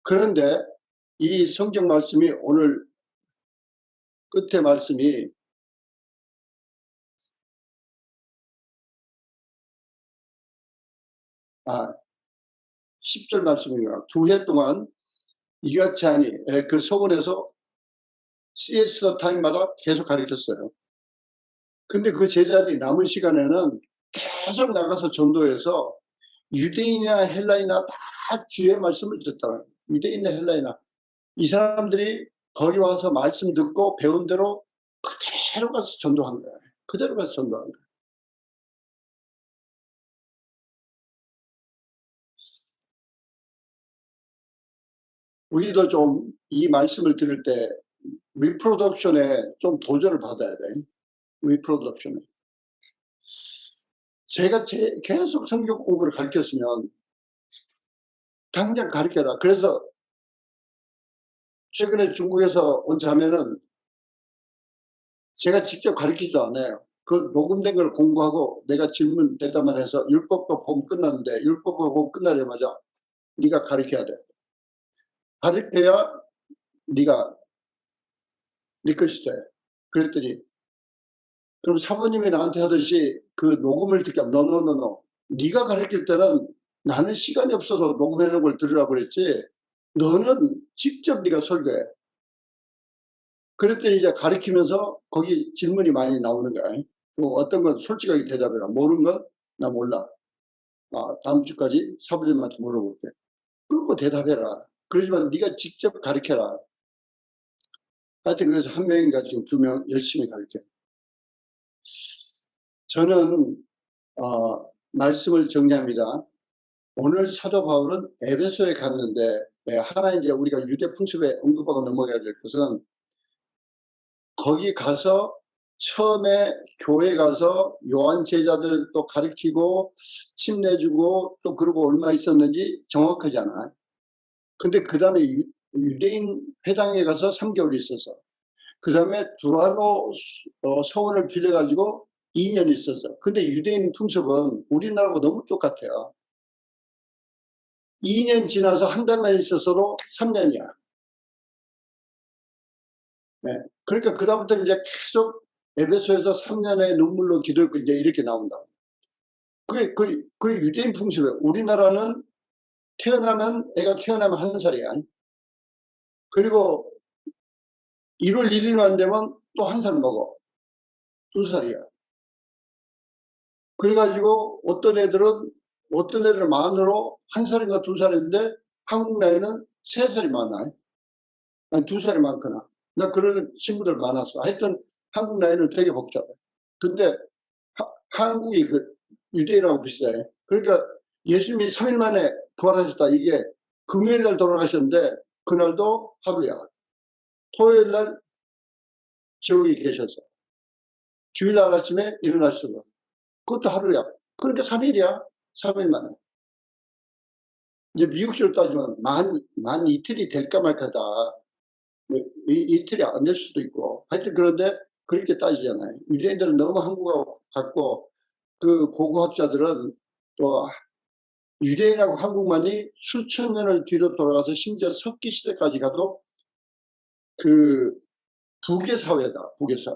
그런데 이 성경 말씀이 오늘 끝에 말씀이 10절 말씀입니다. 2해 동안 이같이 하니 그 서원에서 CS 타임마다 계속 가르쳤어요. 근데 그 제자들이 남은 시간에는 계속 나가서 전도해서 유대인이나 헬라이나 다 주의 말씀을 듣더라고요. 유대인이나 헬라이나 이 사람들이 거기 와서 말씀 듣고 배운 대로 그대로 가서 전도한 거예요. 그대로 가서 전도한 거예요. 우리도 좀 이 말씀을 들을 때 리프로덕션에 좀 도전을 받아야 돼. 리프로덕션에. 제가 계속 성경 공부를 가르쳤으면 당장 가르쳐라. 그래서 최근에 중국에서 온 자매는 제가 직접 가르치지도 않아요. 그 녹음된 걸 공부하고 내가 질문 대답만 해서 율법과 복음 끝났는데 율법과 복음 끝나자마자 네가 가르쳐야 돼. 가르쳐야 네가 네 것이 돼. 그랬더니 그럼 사모님이 나한테 하듯이 그 녹음을 듣게 노노노노 네가 가르칠 때는 나는 시간이 없어서 녹음해놓은 걸 들으라고 그랬지 너는 직접 네가 설교해. 그랬더니 이제 가르치면서 거기 질문이 많이 나오는 거야. 어떤 건 솔직하게 대답해라. 모르는 건 나 몰라. 다음 주까지 사부님한테 물어볼게. 그리고 대답해라. 그러지만 네가 직접 가르쳐라. 하여튼 그래서 한 명인가 지금 2명 열심히 가르쳐. 저는 말씀을 정리합니다. 오늘 사도 바울은 에베소에 갔는데 하나 이제 우리가 유대 풍습에 언급하고 넘어가야 될 것은 거기 가서 처음에 교회 가서 요한 제자들 또 가르치고 침 내주고 또 그러고 얼마 있었는지 정확하지 않아요. 근데 그 다음에 유대인 회당에 가서 3개월 있었어. 그 다음에 두라노 서원을 빌려가지고 2년 있었어. 근데 유대인 풍습은 우리나라하고 너무 똑같아요. 2년 지나서 한 달만 있었어도 3년이야. 네. 그러니까 그다음부터 이제 계속 에베소에서 3년의 눈물로 기도했고 이제 이렇게 나온다. 그게 유대인 풍습이에요. 우리나라는 애가 태어나면 1살이야. 그리고 1월 1일만 되면 또 1살 먹어. 2살이야. 그래가지고 어떤 애들은 만으로 1살인가 2살인데 한국 나이는 3살이 많아요. 아니 2살이 많거나. 나 그런 친구들 많았어. 하여튼 한국 나이는 되게 복잡해. 근데 한국이 유대인하고 비슷해. 그러니까 예수님이 3일 만에 부활하셨다. 이게 금요일 날 돌아가셨는데 그날도 하루야. 토요일 날 지옥에 계셨어. 주일 날 아침에 일어나셨어. 그것도 하루야. 그러니까 3일이야. 3일 만에. 이제 미국식으로 따지면 만 이틀이 될까 말까다. 이틀이 안 될 수도 있고. 하여튼 그런데 그렇게 따지잖아요. 유대인들은 너무 한국하고 같고 그 고고학자들은 또 유대인하고 한국만이 수천 년을 뒤로 돌아가서 심지어 석기 시대까지 가도 그 부계 사회다. 부계 사회.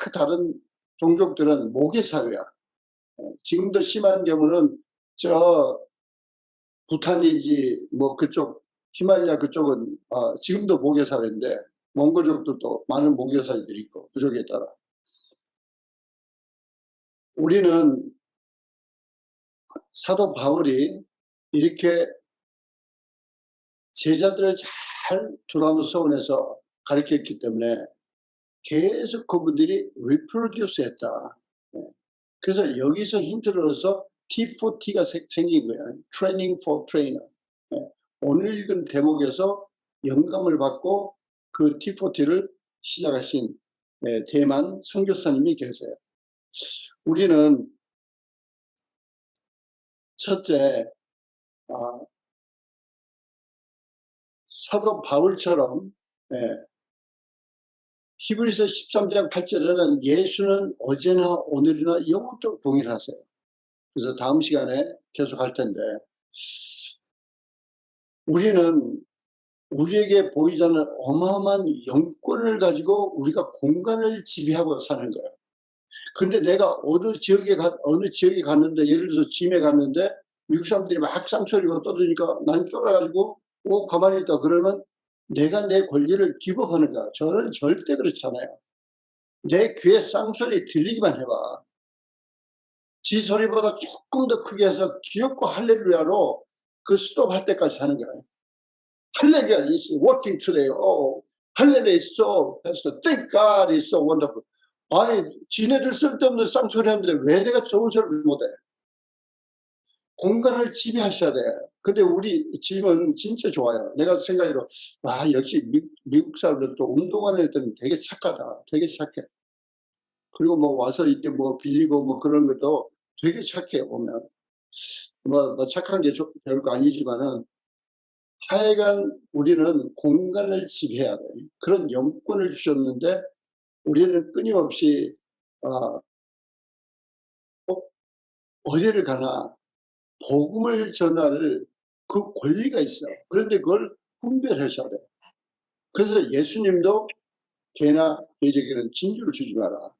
다 다른 종족들은 모계 사회야. 지금도 심한 경우는 저 부탄인지 뭐 그쪽 히말라야 그쪽은 지금도 모계 사회인데 몽골족들도 많은 모계 사회들이 있고 부족에 따라 우리는 사도 바울이 이렇게 제자들을 잘 두라노 서원에서 가르쳤기 때문에 계속 그분들이 reproduce 했다. 그래서 여기서 힌트를 얻어서 T4T가 생긴 거예요. Training for Trainer. 오늘 읽은 대목에서 영감을 받고 그 T4T를 시작하신 대만 선교사님이 계세요. 우리는 첫째 사도 바울처럼 히브리서 13장 8절에는 예수는 어제나 오늘이나 영원토록 동일하세요. 그래서 다음 시간에 계속 할 텐데 우리는 우리에게 보이지 않는 어마어마한 영권을 가지고 우리가 공간을 지배하고 사는 거예요. 근데 내가 어느 지역에 갔는데 예를 들어서 짐에 갔는데 미국 사람들이 막 쌍소리가 떠드니까 난 쫄아가지고 가만히 있다 그러면 내가 내 권리를 기법하는 거야. 저는 절대 그렇지 않아요. 내 귀에 쌍소리 들리기만 해봐. 지 소리보다 조금 더 크게 해서 기엽고 할렐루야로 그 스톱할 때까지 하는 거예요. 할렐루야 is working today. 할렐루야 is so, thank God is so wonderful. 아니, 지네들 쓸데없는 쌍소리 하는데 왜 내가 좋은 소리를 못해? 공간을 지배하셔야 돼. 근데 우리 집은 진짜 좋아요. 내가 생각해도, 역시 미국 사람들 또 운동하는 애들은 되게 착하다. 되게 착해. 그리고 뭐 와서 이렇게 뭐 빌리고 뭐 그런 것도 되게 착해, 보면. 뭐 착한 게 별거 아니지만은, 하여간 우리는 공간을 지배해야 돼. 그런 영권을 주셨는데, 우리는 끊임없이, 어디를 가나, 복음을 전할 그 권리가 있어. 그런데 그걸 분별하셔야 돼. 그래서 예수님도 개나 돼지에게는 진주를 주지 마라.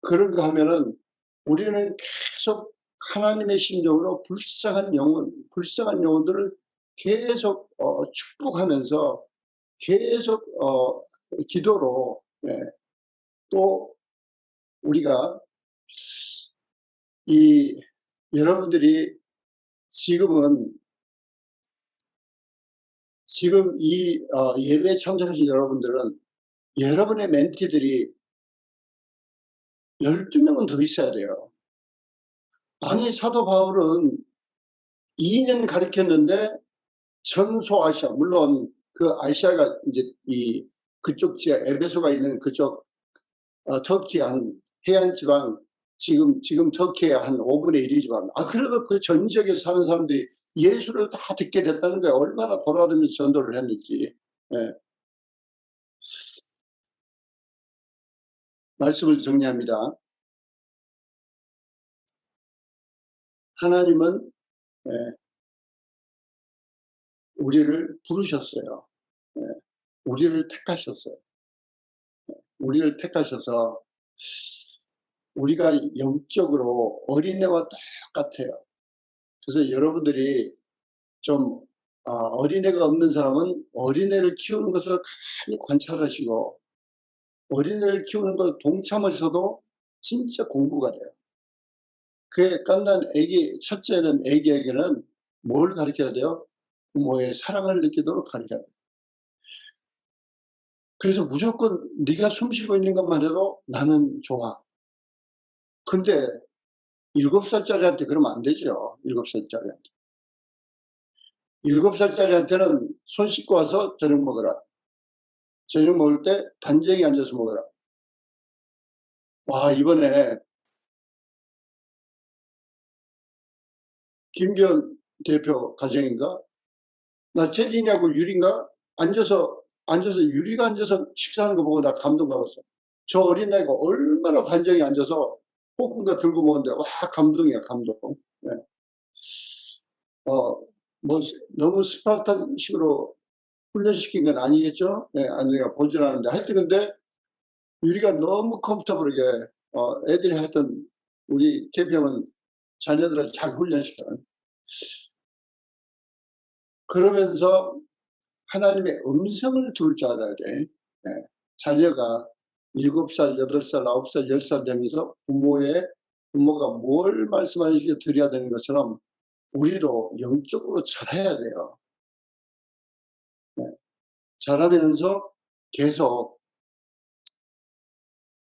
그런가 하면은 우리는 계속 하나님의 심정으로 불쌍한 영혼들을 계속 축복하면서 계속 기도로, 예, 또 우리가 여러분들이 지금 이 예배에 참석하신 여러분들은 여러분의 멘티들이 12명은 더 있어야 돼요. 아니, 사도 바울은 2년 가르쳤는데 전소 아시아, 물론 그 아시아가 이제 그쪽 지역, 에베소가 있는 그쪽 터키 한 해안 지방, 지금 터키의 한 5분의 1이지만, 그래도 그 전 지역에 사는 사람들이 예수를 다 듣게 됐다는 거예요. 얼마나 돌아다니면서 전도를 했는지. 예. 말씀을 정리합니다. 하나님은 우리를 부르셨어요. 우리를 택하셨어요. 우리를 택하셔서 우리가 영적으로 어린애와 똑같아요. 그래서 여러분들이 좀 어린애가 없는 사람은 어린애를 키우는 것을 가만히 관찰하시고, 어린애를 키우는 걸 동참하셔도 진짜 공부가 돼요. 그게 깐난 첫째는 애기에게는 뭘 가르쳐야 돼요? 부모의 사랑을 느끼도록 가르쳐야 돼요. 그래서 무조건 네가 숨쉬고 있는 것만 해도 나는 좋아. 근데 7살짜리한테 그러면 안 되죠. 7살짜리한테. 7살짜리한테는 손 씻고 와서 저녁 먹어라. 저녁 먹을 때 단정히 앉아서 먹어라. 와, 이번에 김기현 대표 가정인가? 나 채진이하고 유리인가? 앉아서 유리가 앉아서 식사하는 거 보고 나 감동받았어. 저 어린 나이가 얼마나 단정히 앉아서 볶음밥 들고 먹는데, 와, 감동이야, 감동. 네. 뭐 너무 스파르탄식으로 훈련시킨 건 아니겠죠? 네, 내가 보질 않았는데, 하여튼 근데 유리가 너무 컴포터블하게 애들이 하여튼 우리 개병은 자녀들을 잘 훈련시켜요. 그러면서 하나님의 음성을 들을 줄 알아야 돼. 네. 자녀가 7살, 8살, 9살, 10살 되면서 부모가 뭘 말씀하시게 드려야 되는 것처럼 우리도 영적으로 잘해야 돼요. 네. 잘하면서 계속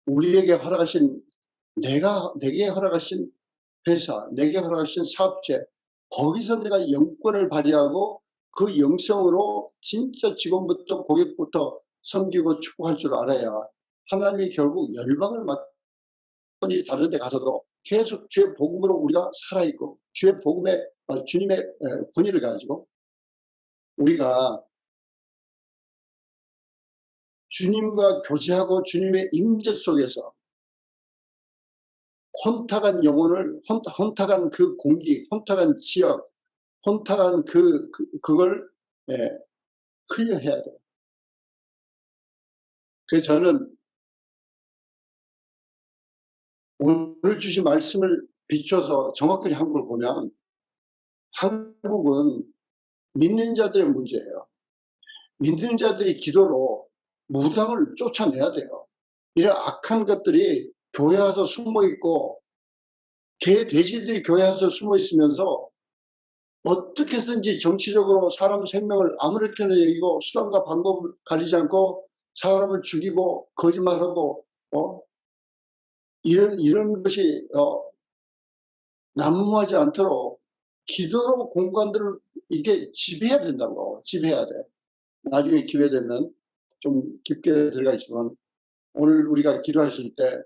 우리에게 허락하신, 내게 허락하신 회사, 내게 허락하신 사업체, 거기서 내가 영권을 발휘하고 그 영성으로 진짜 직원부터 고객부터 섬기고 축복할 줄 알아야 하나님이 결국 열방을 맡으니 다른 데 가서도 계속 주의 복음으로 우리가 살아있고, 주의 복음의 주님의 권위를 가지고 우리가 주님과 교제하고 주님의 임재 속에서 혼탁한 영혼을, 혼탁한 그 공기, 혼탁한 지역, 혼탁한 그걸 클리어해야 돼요. 그래서 저는 오늘 주신 말씀을 비춰서 정확하게 한국을 보면, 한국은 믿는 자들의 문제예요. 믿는 자들이 기도로 무당을 쫓아내야 돼요. 이런 악한 것들이 교회 와서 숨어 있고, 개 돼지들이 교회 와서 숨어 있으면서 어떻게 해서든지 정치적으로 사람 생명을 아무렇게나 여기고 수단과 방법을 가리지 않고 사람을 죽이고 거짓말하고 이런 것이 난무하지 않도록 기도로 공간들을 이게 지배해야 된다고. 지배해야 돼. 나중에 기회 되면 좀 깊게 들어가 있지만, 오늘 우리가 기도하실 때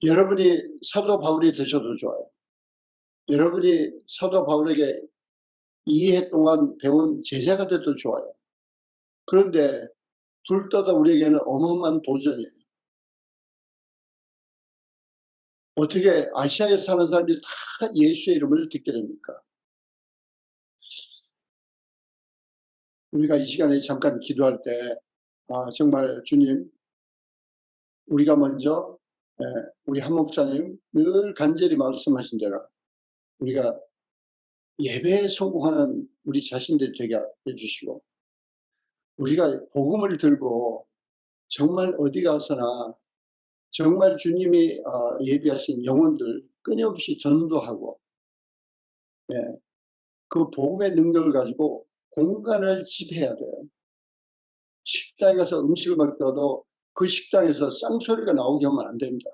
여러분이 사도 바울이 되셔도 좋아요. 여러분이 사도 바울에게 2해 동안 배운 제자가 돼도 좋아요. 그런데 둘 다 우리에게는 어마어마한 도전이에요. 어떻게 아시아에 사는 사람들이 다 예수의 이름을 듣게 됩니까? 우리가 이 시간에 잠깐 기도할 때 정말 주님, 우리가 먼저 우리 한 목사님 늘 간절히 말씀하신 대로 우리가 예배에 성공하는 우리 자신들이 되게 해주시고, 우리가 복음을 들고 정말 어디 가서나 정말 주님이 예비하신 영혼들 끊임없이 전도하고, 그 복음의 능력을 가지고 공간을 지배해야 돼요. 식당에 가서 음식을 먹더라도 그 식당에서 쌍소리가 나오게 하면 안 됩니다.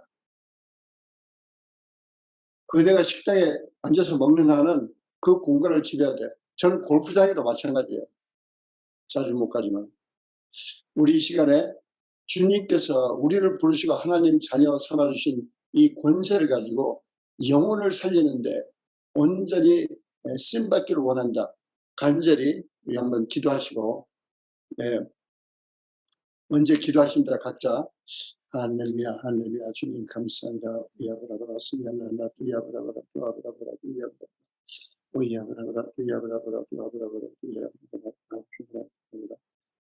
내가 식당에 앉아서 먹는 한은 그 공간을 지배해야 돼요. 저는 골프장에도 마찬가지예요. 자주 못 가지만. 우리 이 시간에 주님께서 우리를 부르시고 하나님 자녀 삼아주신 이 권세를 가지고 영혼을 살리는데 온전히 쓰임받기를 원한다. 간절히 우리 한번 기도하시고, 먼저 기도하십니다. 각자. 할렐루야, 할렐루야. 주님 감사합니다. 야브라브라, 스야나나, 야브라브라, 야브라브라, 야브라브라, 오야브라브라, 야브라브라, 야브라브라, 야브라브라.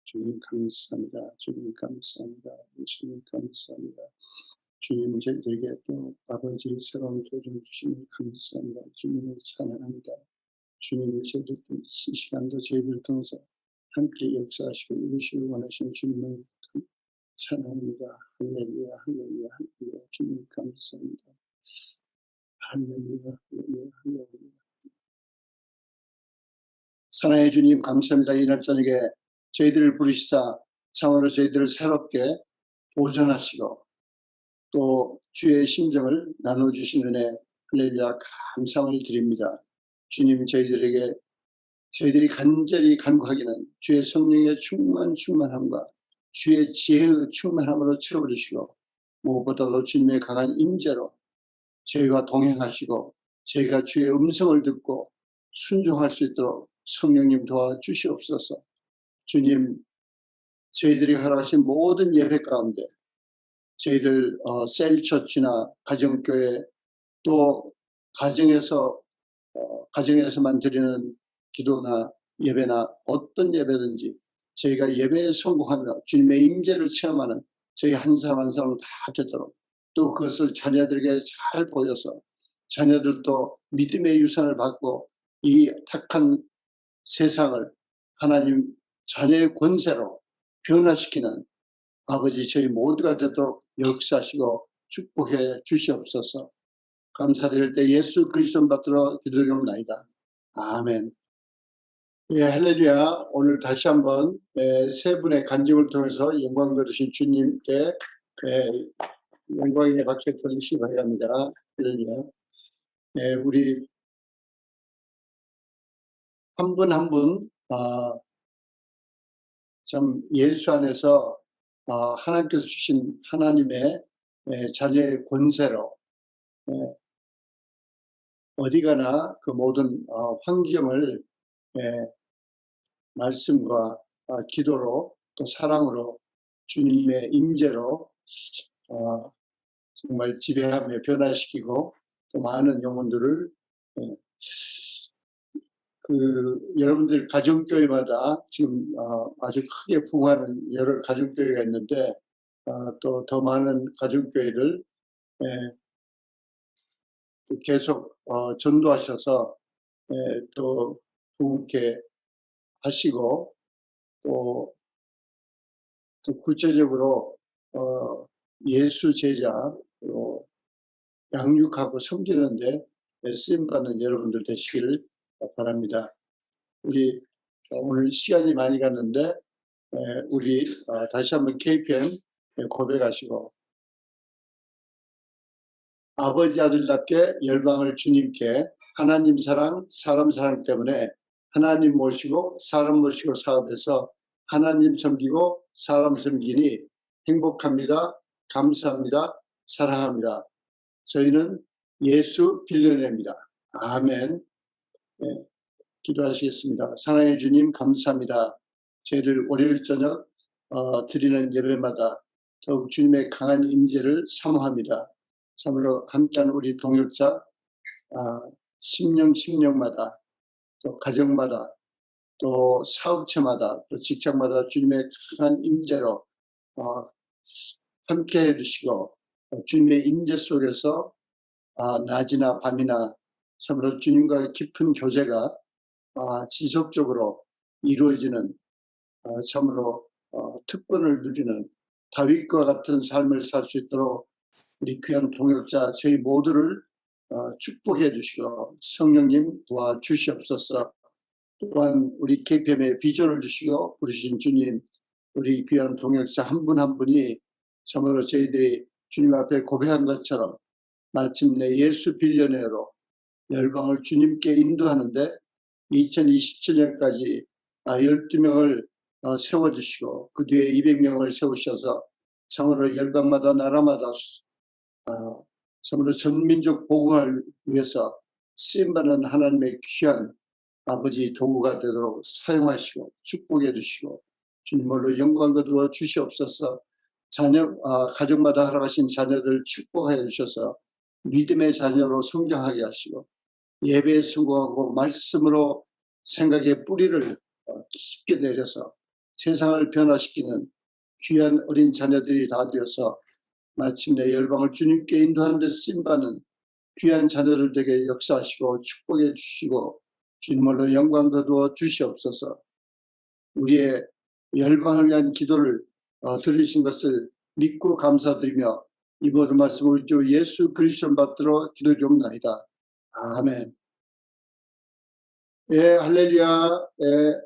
주님 감사합니다. 주님 감사합니다. 주님 감사합니다. 주님 저희들에게 또 아버지 새로운 도전 주시니 감사합니다. 주님을 찬양합니다. 주님 저희들 이 시간도 저희들 통해서 함께 역사하시고 이루시길 원하시는 주님을 찬양합니다. 할렐루야, 할렐루야, 할렐루야. 주님 감사합니다. 할렐루야, 할렐루야, 할렐루야. 사랑의 주님 감사합니다. 이날 저녁에 저희들을 부르시사 참으로 저희들을 새롭게 도전하시고 또 주의 심정을 나눠주신 은혜 할렐루야 감사함을 드립니다. 주님 저희들이 간절히 간구하기는 주의 성령의 충만함과 주의 지혜의 충만함으로 채워주시고 무엇보다도 주님의 강한 임재로 저희가 동행하시고 저희가 주의 음성을 듣고 순종할 수 있도록 성령님 도와주시옵소서. 주님 저희들이 허락하신 모든 예배 가운데 저희들 셀처치나 가정교회 또 가정에서만 드리는 기도나 예배나 어떤 예배든지 저희가 예배에 성공하며 주님의 임재를 체험하는 저희 한 사람 한 사람 다 되도록 또 그것을 자녀들에게 잘 보여서 자녀들도 믿음의 유산을 받고 이 탁한 세상을 하나님 자녀의 권세로 변화시키는 아버지 저희 모두가 되도록 역사하시고 축복해 주시옵소서. 감사드릴 때 예수 그리스도 받들어 기도드리옵나이다. 아멘. 예, 할렐루야. 오늘 다시 한번 세 분의 간증을 통해서 영광 받으신 주님께 영광의 박수 돌리시기 바랍니다. 할렐루야. 우리 한 분 한 분 참 예수 안에서 하나님께서 주신 하나님의 자녀의 권세로 어디 가나 그 모든 환경을 말씀과 기도로 또 사랑으로 주님의 임재로 정말 지배하며 변화시키고 또 많은 영혼들을 여러분들 가정교회마다 지금 아주 크게 부흥하는 여러 가정교회가 있는데 또 더 많은 가정교회를 계속 전도하셔서 또 부흥케 하시고 또 구체적으로 예수 제자로 양육하고 섬기는데 쓰임받는 여러분들 되시기를 바랍니다. 우리 오늘 시간이 많이 갔는데 우리 다시 한번 KPM 고백하시고 아버지 아들답게 열방을 주님께 하나님 사랑 사람 사랑 때문에 하나님 모시고 사람 모시고 사업해서 하나님 섬기고 사람 섬기니 행복합니다. 감사합니다. 사랑합니다. 저희는 예수 빌려냅니다. 아멘. 기도하시겠습니다. 사랑의 주님 감사합니다. 저희를 월요일 저녁 드리는 예배마다 더욱 주님의 강한 임재를 사모합니다. 참으로 함께하는 우리 동역자 심령마다 또 가정마다 또 사업체마다 또 직장마다 주님의 강한 임재로 함께 해주시고 주님의 임재 속에서 낮이나 밤이나 참으로 주님과의 깊은 교제가 지속적으로 이루어지는 참으로 특권을 누리는 다윗과 같은 삶을 살 수 있도록 우리 귀한 동역자 저희 모두를 축복해 주시고 성령님 도와주시옵소서. 또한 우리 KPM의 비전을 주시고 부르신 주님, 우리 귀한 동역자 한 분 한 분이 참으로 저희들이 주님 앞에 고백한 것처럼 마침내 예수 빌려내로 열방을 주님께 인도하는데 2027년까지 12명을 세워주시고 그 뒤에 200명을 세우셔서 참으로 열방마다 나라마다 참으로 전민족 복음을 위해서 쓰임받는 하나님의 귀한 아버지 도구가 되도록 사용하시고 축복해 주시고 주님으로 영광 거두어 주시옵소서. 가정마다 허락하신 자녀들 축복해 주셔서 믿음의 자녀로 성장하게 하시고 예배에 성공하고 말씀으로 생각의 뿌리를 깊게 내려서 세상을 변화시키는 귀한 어린 자녀들이 다 되어서 마침내 열방을 주님께 인도하는 데 쓰임받는 귀한 자녀들 되게 역사하시고 축복해 주시고 주님으로 영광 거두어 주시옵소서. 우리의 열방을 위한 기도를 들으신 것을 믿고 감사드리며 이 모든 말씀을 우리 주 예수 그리스도 받들어 기도드리옵나이다. 아멘. 예, 할렐루야. 예,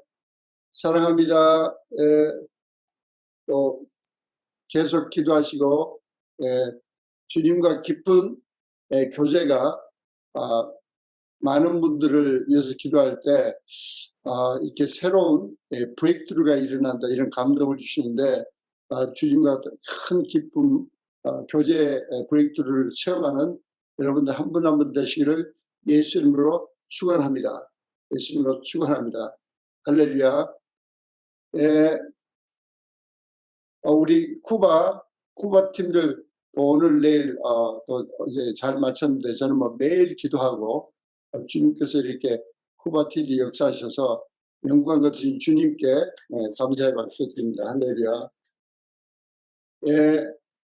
사랑합니다. 예, 또 계속 기도하시고 주님과 깊은 교제가 많은 분들을 위해서 기도할 때 이렇게 새로운 브레이크트루가 일어난다 이런 감동을 주시는데 주님과 큰 기쁨 교제의 브레이크트루를 체험하는 여러분들 한 분 한 분 되시기를 예수 이름으로 축원합니다. 예수 이름으로 축원합니다. 할렐루야. 우리 쿠바 팀들 오늘 내일 또 이제 잘 마쳤는데 저는 뭐 매일 기도하고 주님께서 이렇게 쿠바 팀이 역사하셔서 영광 거두신 주님께 감사의 박수 드립니다. 할렐루야.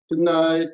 굿나잇.